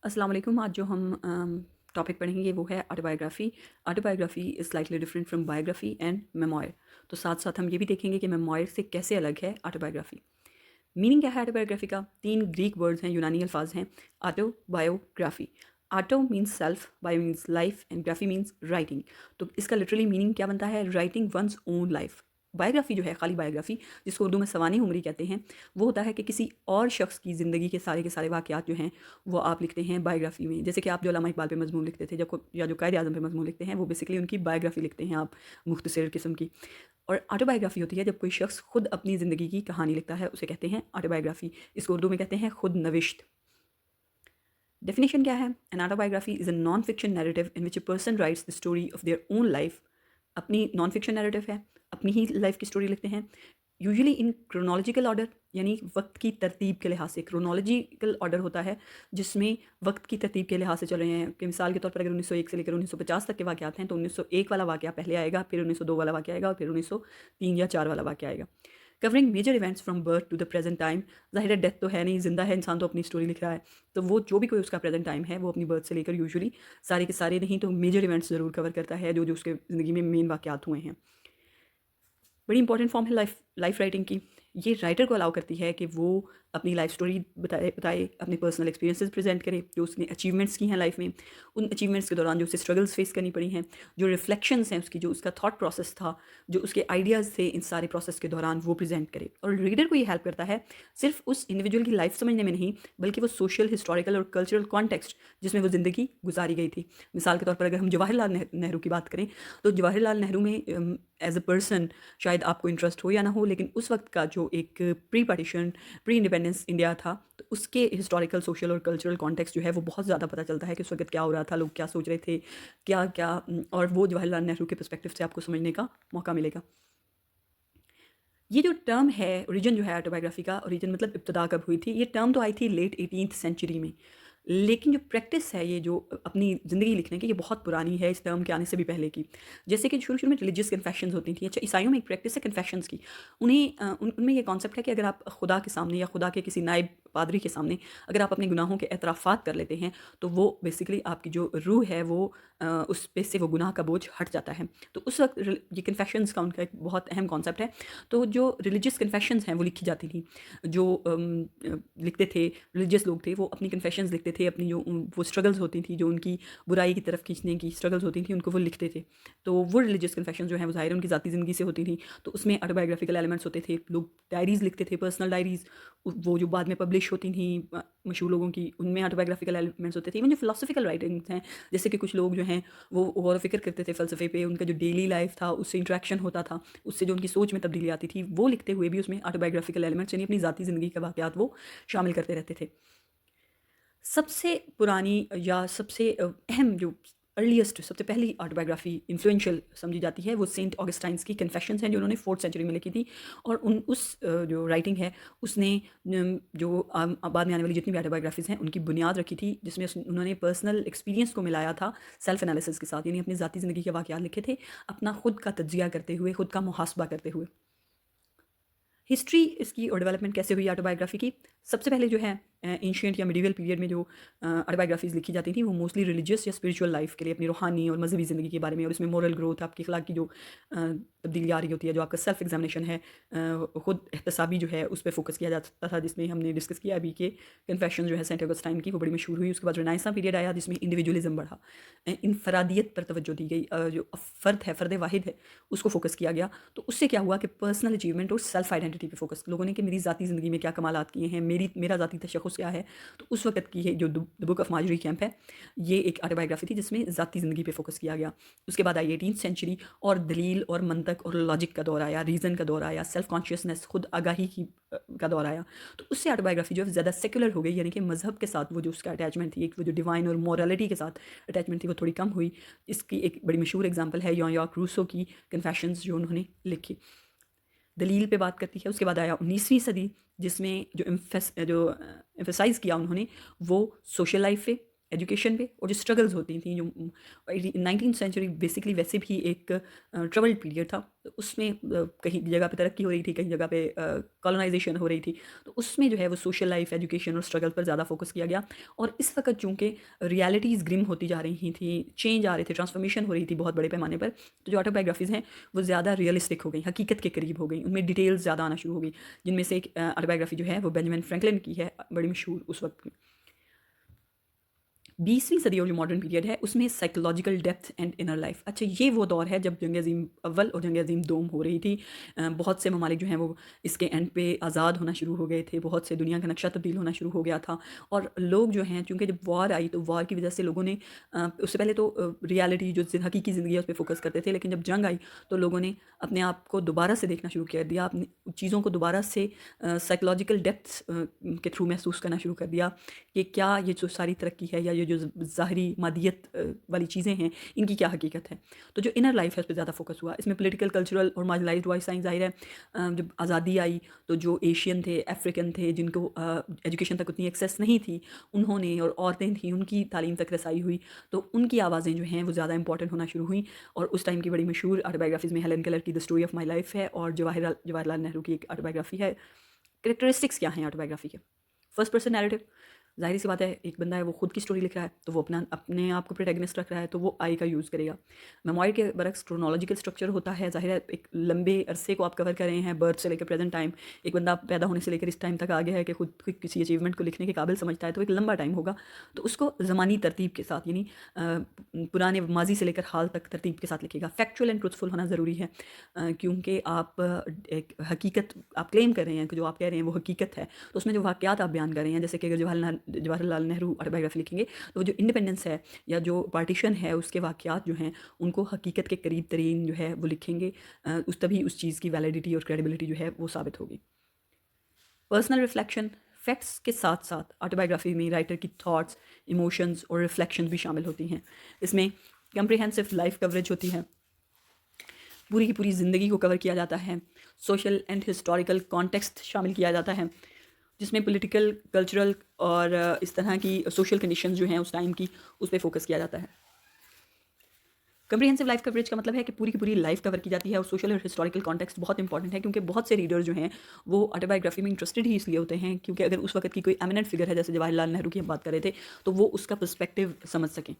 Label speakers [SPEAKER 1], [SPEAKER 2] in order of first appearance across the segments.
[SPEAKER 1] السلام علیکم۔ آج جو ہم ٹاپک پڑھیں گے وہ ہے autobiography. Autobiography is slightly different from biography and memoir. تو ساتھ ساتھ ہم یہ بھی دیکھیں گے کہ میموائر سے کیسے الگ ہے آٹوبایوگرافی۔ میننگ کیا ہے آٹوبایوگرافی کا؟ 3 گریک ورڈز ہیں، یونانی الفاظ ہیں۔ Auto biography, auto means self, bio means life and گرافی مینس رائٹنگ۔ تو اس کا لٹرلی میننگ کیا بنتا ہے؟ Writing one's own life. Biography جو ہے، خالی بایوگرافی، جس کو اردو میں سوانح عمری کہتے ہیں، وہ ہوتا ہے کہ کسی اور شخص کی زندگی کے سارے واقعات جو ہیں وہ آپ لکھتے ہیں بایوگرافی میں۔ جیسے کہ آپ جو علامہ اقبال پہ مضمون لکھتے تھے یا جو قائد اعظم پہ مضمون لکھتے ہیں، وہ بیسکلی ان کی بایوگرافی لکھتے ہیں آپ، مختصر قسم کی۔ اور آٹو بایوگرافی ہوتی ہے جب کوئی شخص خود اپنی زندگی کی کہانی لکھتا ہے، اسے کہتے ہیں آٹو بایوگرافی۔ اس کو اردو میں کہتے ہیں خود نوشت۔ ڈیفینیشن کیا ہے؟ An autobiography is a non fiction narrative in which a person writes the story of their own life. اپنی نان فکشن نیریٹو ہے، اپنی ہی لائف کی اسٹوری لکھتے ہیں، یوزلی ان کرونالوجیکل آرڈر، یعنی وقت کی ترتیب کے لحاظ سے۔ کرونالوجیکل آرڈر ہوتا ہے جس میں وقت کی ترتیب کے لحاظ سے چل رہے ہیں، کہ مثال کے طور پر اگر 1901 سے لے کر 1950 تک کے واقعات ہیں تو 1901 والا واقعہ پہلے آئے گا، پھر 1902 والا واقعہ آئے گا، اور پھر 1903 یا 4 والا واقعہ آئے گا۔ Covering major events from birth to the present time. ظاہر ہے ڈیتھ تو ہے نہیں، زندہ ہے انسان تو اپنی اسٹوری لکھ رہا ہے، تو وہ جو بھی کوئی اس کا پریزنٹ ٹائم ہے وہ اپنی برتھ سے لے کر یوزلی سارے کے سارے نہیں تو میجر ایونٹس ضرور کور کرتا ہے جو اس کے زندگی میں مین واقعات ہوئے ہیں۔ بڑی امپورٹنٹ فارم ہے لائف رائٹنگ کی۔ یہ رائٹر کو الاؤ کرتی ہے کہ وہ اپنی لائف سٹوری بتائے، اپنے پرسنل ایکسپیرینسز پریزنٹ کرے، جو اس نے اچیومنٹس کی ہیں لائف میں، ان اچیومنٹس کے دوران جو اسے اسٹرگلس فیس کرنی پڑی ہیں، جو ریفلیکشنس ہیں اس کی، جو اس کا تھاٹ پروسیس تھا، جو اس کے آئیڈیاز تھے ان سارے پروسیس کے دوران، وہ پریزنٹ کرے۔ اور ریڈر کو یہ ہیلپ کرتا ہے صرف اس انڈیویجول کی لائف سمجھنے میں نہیں، بلکہ وہ سوشل، ہسٹوریکل اور کلچرل کانٹیکسٹ جس میں وہ زندگی گزاری گئی تھی۔ مثال کے طور پر اگر ہم جواہر لال نہرو کی بات کریں تو جواہر لال نہرو میں ایز اے پرسن شاید آپ کو انٹرسٹ ہو یا نہ ہو، لیکن اس وقت کا جو ایک پری پارٹیشن، پری انڈیپینڈنس انڈیا تھا، تو اس کے ہسٹوریکل، سوشل اور کلچرل کانٹیکسٹ جو ہے وہ بہت زیادہ پتہ چلتا ہے کہ اس وقت کیا ہو رہا تھا، لوگ کیا سوچ رہے تھے، کیا کیا، اور وہ جواہر لال نہرو کے پرسپیکٹو سے آپ کو سمجھنے کا موقع ملے گا۔ یہ جو ٹرم ہے اوریجن جو ہے آٹوبایوگرافی کا، اوریجن مطلب ابتدا کب ہوئی تھی، یہ ٹرم تو آئی تھی لیٹ 18th سینچری میں، لیکن جو پریکٹس ہے یہ جو اپنی زندگی لکھنے کی، یہ بہت پرانی ہے، اس ٹرم کے آنے سے بھی پہلے کی۔ جیسے کہ شروع میں ریلیجیس کنفیشنز ہوتی تھیں۔ اچھا، عیسائیوں میں ایک پریکٹس ہے کنفیشنز کی۔ ان میں یہ کانسیپٹ ہے کہ اگر آپ خدا کے سامنے یا خدا کے کسی نائب پادری کے سامنے اگر آپ اپنے گناہوں کے اعترافات کر لیتے ہیں تو وہ بیسیکلی آپ کی جو روح ہے وہ اس پہ سے وہ گناہ کا بوجھ ہٹ جاتا ہے۔ تو اس وقت یہ کنفیشنز کا ان کا ایک بہت اہم کانسیپٹ ہے۔ تو جو ریلیجیس کنفیشنز ہیں وہ لکھی جاتی تھیں، جو لکھتے تھے ریلیجیس لوگ تھے، وہ اپنی کنفیشنز لکھتے تھے، اپنی جو وہ اسٹرگلز ہوتی تھیں، جو ان کی برائی کی طرف کھینچنے کی اسٹرگلز ہوتی تھیں، ان کو وہ لکھتے تھے۔ تو وہ ریلیجیس کنفیشنز جو ہیں وہ ظاہر ان کی ذاتی زندگی سے ہوتی تھیں، تو اس میں آٹوبایوگرافیکل ایلیمنٹس ہوتے تھے، لوگ ڈائریز لکھتے تھے، پرسنل ڈائریز، وہ جو بعد میں پبلش ہوتی تھیں مشہور لوگوں کی، ان میں آٹوبایوگرافیکل ایلیمنٹس ہوتے تھے۔ ایون جو فلاسفیکل رائٹنگس ہیں، جیسے کہ کچھ لوگ جو ہیں وہ غور و فکر کرتے تھے فلسفے پہ، ان کا جو ڈیلی لائف تھا اس سے انٹریکشن ہوتا تھا، اس سے جو ان کی سوچ میں تبدیلی آتی تھی، وہ لکھتے ہوئے بھی اس میں آٹوبایوگرافیکل ایلیمنٹس یعنی اپنی ذاتی زندگی کے واقعات وہ شامل کرتے رہتے تھے۔ سب سے پرانی یا سب سے اہم جو ارلیسٹ، سب سے پہلی آٹوبایوگرافی انفلوئنشل سمجھی جاتی ہے وہ سینٹ آگسٹائنس کی کنفیشنز ہیں، جو انہوں نے 4th سینچری میں لکھی تھی۔ اور اس جو رائٹنگ ہے اس نے جو بعد میں آنے والی جتنی بھی آٹوبایوگرافیز ہیں ان کی بنیاد رکھی تھی، جس میں انہوں نے پرسنل ایکسپیرینس کو ملایا تھا سیلف انالیسس کے ساتھ، یعنی اپنی ذاتی زندگی کے واقعات لکھے تھے، اپنا خود کا تجزیہ کرتے ہوئے، خود کا محاسبہ کرتے ہوئے۔ ہسٹری اس کی اور ڈیولپمنٹ کیسے ہوئی آٹوبایوگرافی کی؟ سب سے پہلے جو ہے اینشینٹ یا میڈیول پیریڈ میں جو آٹوبایوگرافیز لکھی جاتی تھیں وہ موسٹلی ریلیجیس یا اسپریچول لائف کے لیے، اپنی روحانی اور مذہبی زندگی کے بارے میں، اور اس میں مورل گروتھ، آپ کی اخلاق کی جو تبدیلی آ رہی ہوتی ہے، جو آپ کا سیلف ایگزامینیشن ہے، خود احتسابی جو ہے اس پہ فوکس کیا جاتا تھا، جس میں ہم نے ڈسکس کیا ابھی کہ کنفیشن جو ہے سینٹ آگسٹائن کی وہ بڑی مشہور ہوئی۔ اس کے بعد رنائساں پیریڈ آیا جس میں انڈیویجولزم بڑھا، انفرادیت پر توجہ دی گئی، جو فرد ہے، فرد واحد ہے، اس کو فوکس کیا گیا۔ تو اس سے کیا ہوا کہ پرسنل اچیومنٹ اور سیلف آئیڈینٹی پہ فوکس لوگوں نے کہ میری ذاتی زندگی میں کیا کمالات کیے ہیں، میرا ذاتی تشخص کیا ہے۔ تو اس وقت کی جو دی بک آف مارجری کیمپ ہے، یہ ایک آٹوبایوگرافی تھی جس میں ذاتی زندگی پہ فوکس کیا گیا۔ اس کے بعد آئی 18th سینچری اور دلیل اور منطق اور لاجک کا دور آیا، ریزن کا دور آیا، سیلف کانشیسنس، خود آگاہی کا دور آیا۔ تو اس سے آٹوبایوگرافی جو ہے زیادہ سیکولر ہو گئی، یعنی کہ مذہب کے ساتھ وہ جو اس کا اٹیچمنٹ تھی، ایک وہ جو ڈیوائن اور مورالٹی کے ساتھ اٹیچمنٹ تھی، وہ تھوڑی کم ہوئی۔ اس کی ایک بڑی مشہور اگزامپل ہے جان ژاک روسو کی کنفیشنز جو انہوں نے لکھی، دلیل پہ بات کرتی ہے۔ اس کے بعد آیا 19ویں صدی، جس میں جو ایمفیسائز کیا انہوں نے وہ سوشل لائف پہ، ایجوکیشن پہ اور جو اسٹرگلز ہوتی تھیں جو 19 سینچری بیسکلی ویسے بھی ایک ٹربلڈ پیریڈ تھا. تو اس میں کہیں جگہ پہ ترقی ہو رہی تھی, کہیں جگہ پہ کالونائزیشن ہو رہی تھی. تو اس میں جو ہے وہ سوشل لائف, ایجوکیشن اور اسٹرگل پر زیادہ فوکس کیا گیا. اور اس وقت چونکہ ریالٹیز گرم ہوتی جا رہی تھیں, چینج آ رہے تھے, ٹرانسفارمیشن ہو رہی تھی بہت بڑے پیمانے پر, تو جو آٹو بایوگرافیز ہیں وہ زیادہ ریئلسٹک ہو گئی, حقیقت کے قریب ہو گئی, ان میں ڈیٹیلز زیادہ آنا شروع ہو گئی. جن میں سے ایک آٹو بایوگرافی جو ہے وہ بینجامن فرینکلن کی ہے, بڑی مشہور اس وقت کی. 20ویں صدی اور جو ماڈرن پیریڈ ہے اس میں psychological depth and inner life. اچھا, یہ وہ دور ہے جب جنگ عظیم اول اور جنگ عظیم دوم ہو رہی تھی. بہت سے ممالک جو ہیں وہ اس کے اینڈ پہ آزاد ہونا شروع ہو گئے تھے, بہت سے دنیا کا نقشہ تبدیل ہونا شروع ہو گیا تھا. اور لوگ جو ہیں چونکہ جب وار آئی تو وار کی وجہ سے لوگوں نے اس سے پہلے تو ریالٹی جو حقیقی زندگی ہے اس پہ فوکس کرتے تھے, لیکن جب جنگ آئی تو لوگوں نے اپنے آپ کو دوبارہ سے دیکھنا شروع کر دیا, اپنی چیزوں کو دوبارہ سے سائیکولوجیکل ڈیپتھ کے تھرو محسوس کرنا شروع کر دیا کہ کیا یہ جو ساری ترقی ہے یا یہ جو ظاہری مادیت والی چیزیں ہیں ان کی کیا حقیقت ہے. تو جو انر لائف ہے اس پہ زیادہ فوکس ہوا. اس میں پولیٹیکل, کلچرل اور مارجنلائزڈ وائس سائنس ظاہر ہے. جب آزادی آئی تو جو ایشین تھے, افریقن تھے, جن کو ایجوکیشن تک اتنی ایکسیس نہیں تھی, انہوں نے, اور عورتیں تھیں, ان کی تعلیم تک رسائی ہوئی, تو ان کی آوازیں جو ہیں وہ زیادہ امپورٹنٹ ہونا شروع ہوئیں. اور اس ٹائم کی بڑی مشہور آٹو بایوگرافیز میں ہیلن کیلر کی دا اسٹوری آف مائی لائف ہے, اور جواہر لال نہرو کی ایک آٹو بایوگرافی ہے. کریکٹرسٹکس کیا ہیں آٹو بایوگرافی کے؟ First person narrative. ظاہر سی بات ہے, ایک بندہ ہے وہ خود کی سٹوری لکھ رہا ہے تو وہ اپنے آپ کو پروٹیگنسٹ رکھ رہا ہے, تو وہ آئی کا یوز کرے گا. میموائر کے برعکس کرونالوجیکل اسٹرکچر ہوتا ہے. ظاہر ہے ایک لمبے عرصے کو آپ کور کر رہے ہیں, برتھ سے لے کر پریزنٹ ٹائم. ایک بندہ پیدا ہونے سے لے کر اس ٹائم تک آ گیا ہے کہ خود کسی اچیومنٹ کو لکھنے کے قابل سمجھتا ہے, تو ایک لمبا ٹائم ہوگا. تو اس کو زمانی ترتیب کے ساتھ, یعنی پرانے ماضی سے لے کر حال تک ترتیب کے ساتھ لکھے گا. فیکچوئل اینڈ ٹروتھفل ہونا ضروری ہے, کیونکہ آپ ایک حقیقت آپ کلیم کر رہے ہیں کہ جو آپ کہہ رہے ہیں وہ حقیقت ہے. تو اس میں جو واقعات آپ بیان کر رہے ہیں, جیسے کہ اگر جواہر لال نہرو آٹو بایوگرافی لکھیں گے تو وہ جو انڈیپینڈنس ہے یا جو پارٹیشن ہے اس کے واقعات جو ہیں ان کو حقیقت کے قریب ترین جو ہے وہ لکھیں گے. تبھی اس چیز کی ویلیڈیٹی اور کریڈیبلٹی جو ہے وہ ثابت ہوگی. پرسنل ریفلیکشن, فیکٹس کے ساتھ ساتھ آٹو بایوگرافی میں رائٹر کی تھاٹس, ایموشنز اور ریفلیکشنز بھی شامل ہوتی ہیں. اس میں کمپریہنسو لائف کوریج ہوتی ہے, پوری کی پوری زندگی کو کور کیا جاتا ہے. سوشل اینڈ ہسٹوریکل کانٹیکسٹ شامل کیا جاتا ہے, جس میں پولیٹیکل, کلچرل اور اس طرح کی سوشل کنڈیشنز جو ہیں اس ٹائم کی, اس پہ فوکس کیا جاتا ہے. کمپریہنسو لائف کوریج کا مطلب ہے کہ پوری کی پوری لائف کور کی جاتی ہے, اور سوشل اور ہسٹوریکل کانٹیکسٹ بہت امپورٹنٹ ہے, کیونکہ بہت سے ریڈر جو ہیں وہ آٹو بایوگرافی میں انٹرسٹڈ ہی اس لیے ہوتے ہیں کیونکہ اگر اس وقت کی کوئی ایمیننٹ فگر ہے, جیسے جواہر لال نہرو کی ہم بات کر رہے تھے, تو وہ اس کا پرسپیکٹیو سمجھ سکیں.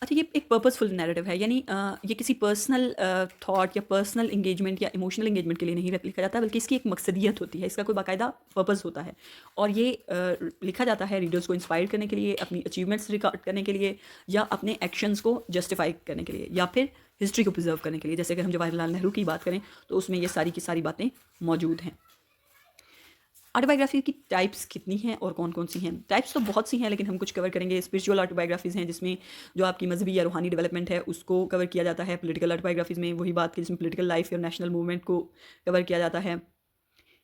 [SPEAKER 1] اچھا, یہ ایک پرپزفل نیریٹو ہے, یعنی یہ کسی پرسنل تھاٹ یا پرسنل انگیجمنٹ یا ایموشنل انگیجمنٹ کے لیے نہیں لکھا جاتا, بلکہ اس کی ایک مقصدیت ہوتی ہے, اس کا کوئی باقاعدہ پرپز ہوتا ہے. اور یہ لکھا جاتا ہے ریڈرز کو انسپائر کرنے کے لیے, اپنی اچیومنٹس ریکارڈ کرنے کے لیے, یا اپنے ایکشنز کو جسٹیفائی کرنے کے لیے, یا پھر ہسٹری کو پرزرو کرنے کے لیے. جیسے اگر ہم جواہر لال نہرو کی بات کریں تو اس میں یہ ساری کی ساری باتیں موجود ہیں. آٹو بایوگرافی کی ٹائپس کتنی ہیں اور کون کون سی ہیں؟ ٹائپس تو بہت سی ہیں, لیکن ہم کچھ کور کریں گے. اسپرچول آٹو بایوگرافیز ہیں جس میں جو آپ کی مذہبی یا روحانی ڈیولپمنٹ ہے اس کو کور کیا جاتا ہے. پولیٹیکل آٹو بایوگرافیز میں وہی بات کہ جس میں پولیٹیکل لائف اور نیشنل موومنٹ کو کور کیا جاتا ہے.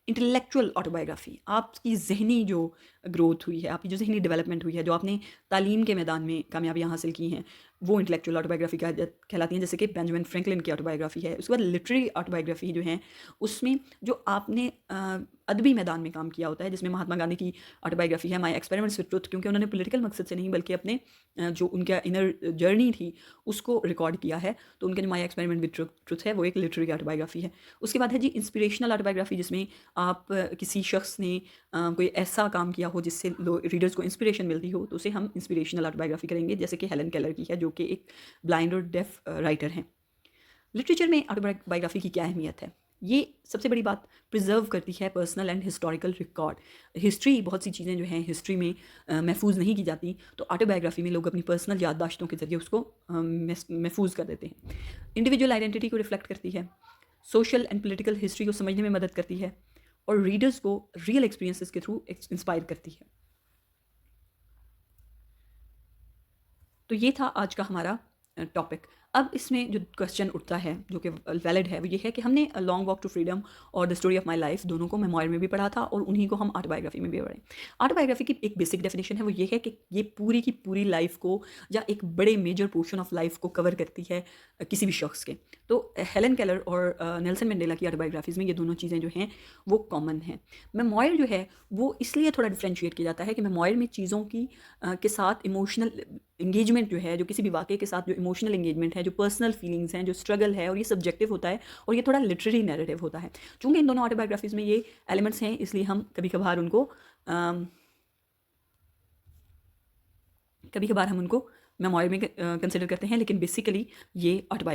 [SPEAKER 1] انٹلیکچوئل آٹو بایوگرافی, آپ کی ذہنی جو گروتھ ہوئی ہے, آپ کی جو ذہنی ڈیولپمنٹ ہوئی ہے, جو آپ نے تعلیم کے میدان میں کامیابیاں حاصل کی ہیں, وہ انٹلیکچوئل آٹو بایوگرافی کہلاتی ہیں, جیسے کہ بینجامن فرینکلن کی آٹو بایوگرافی ہے. اس کے بعد لٹریری آٹو بایوگرافی جو ہیں اس میں جو آپ نے ادبی میدان میں کام کیا ہوتا ہے, جس میں مہاتما گاندھی کی آٹو بایوگرافی ہے مائی ایکسپیریمنٹس ود ٹروتھ, کیونکہ انہوں نے پولیٹیکل مقصد سے نہیں بلکہ اپنے جو ان کا انر جرنی تھی اس کو ریکارڈ کیا ہے, تو ان کے جو مائی ایکسپیریمنٹ ود ٹروتھ ہے وہ ایک لٹریری آٹو بایوگرافی ہے. اس کے بعد ہے جی انسپریشنل آٹو بایوگرافی, جس میں آپ کسی شخص نے کوئی ایسا کام کیا ہو جس سے ریڈرز کو انسپریشن ملتی ہو, تو اسے ہم انسپریشنل آٹو بایوگرافی کریں گے, جیسے کہ ہیلن کیلر کی ہے جو کہ ایک بلائنڈ اور ڈیف رائٹر ہیں. لٹریچر میں آٹو بایوگرافی کی کیا اہمیت ہے؟ یہ سب سے بڑی بات پرزرو کرتی ہے personal and historical record. History, بہت سی چیزیں جو ہیں ہسٹری میں محفوظ نہیں کی جاتی, تو آٹو بایوگرافی میں لوگ اپنی پرسنل یادداشتوں کے ذریعے اس کو محفوظ کر دیتے ہیں. انڈیویجول آئیڈینٹی کو ریفلیکٹ کرتی ہے, سوشل اینڈ پولیٹیکل ہسٹری کو سمجھنے میں مدد کرتی ہے, اور ریڈرز کو ریئل ایکسپیرینسز کے تھرو انسپائر کرتی ہے. تو یہ تھا آج کا ہمارا ٹاپک. اب اس میں جو کوشچن اٹھتا ہے جو کہ ویلڈ ہے وہ یہ ہے کہ ہم نے لانگ واک ٹو فریڈم اور دا اسٹوری آف مائی لائف دونوں کو میموائر میں بھی پڑھا تھا اور انہیں کو ہم آٹوبایوگرافی میں بھی پڑھیں. آٹوبایوگرافی کی ایک بیسک ڈیفینیشن ہے وہ یہ ہے کہ یہ پوری کی پوری لائف کو یا ایک بڑے میجر پورشن آف لائف کو کور کرتی ہے کسی بھی شخص کے. تو ہیلن کیلر اور نیلسن منڈیلا کی آٹوبایوگرافیز میں یہ دونوں چیزیں جو ہیں وہ کامن ہیں. میموائر جو ہے وہ اس لیے تھوڑا ڈفرینشیٹ کیا جاتا ہے کہ میموائر میں چیزوں کی کے ساتھ ایموشنل انگیجمنٹ جو ہے، جو کسی بھی واقعے کے ساتھ جو ایموشنل انگیجمنٹ ہے، جو پرسنل فیلنگز ہیں، جو اسٹرگل ہے، اور یہ سبجیکٹیو ہوتا ہے اور یہ تھوڑا لٹریری نیریٹیو ہوتا ہے. چونکہ ان دونوں آٹوبایوگرافیز میں یہ ایلیمنٹس ہیں اس لیے ہم کبھی کبھار ان کو میموائر میں کنسیڈر کرتے ہیں، لیکن بیسیکلی یہ آٹوبایوگرافی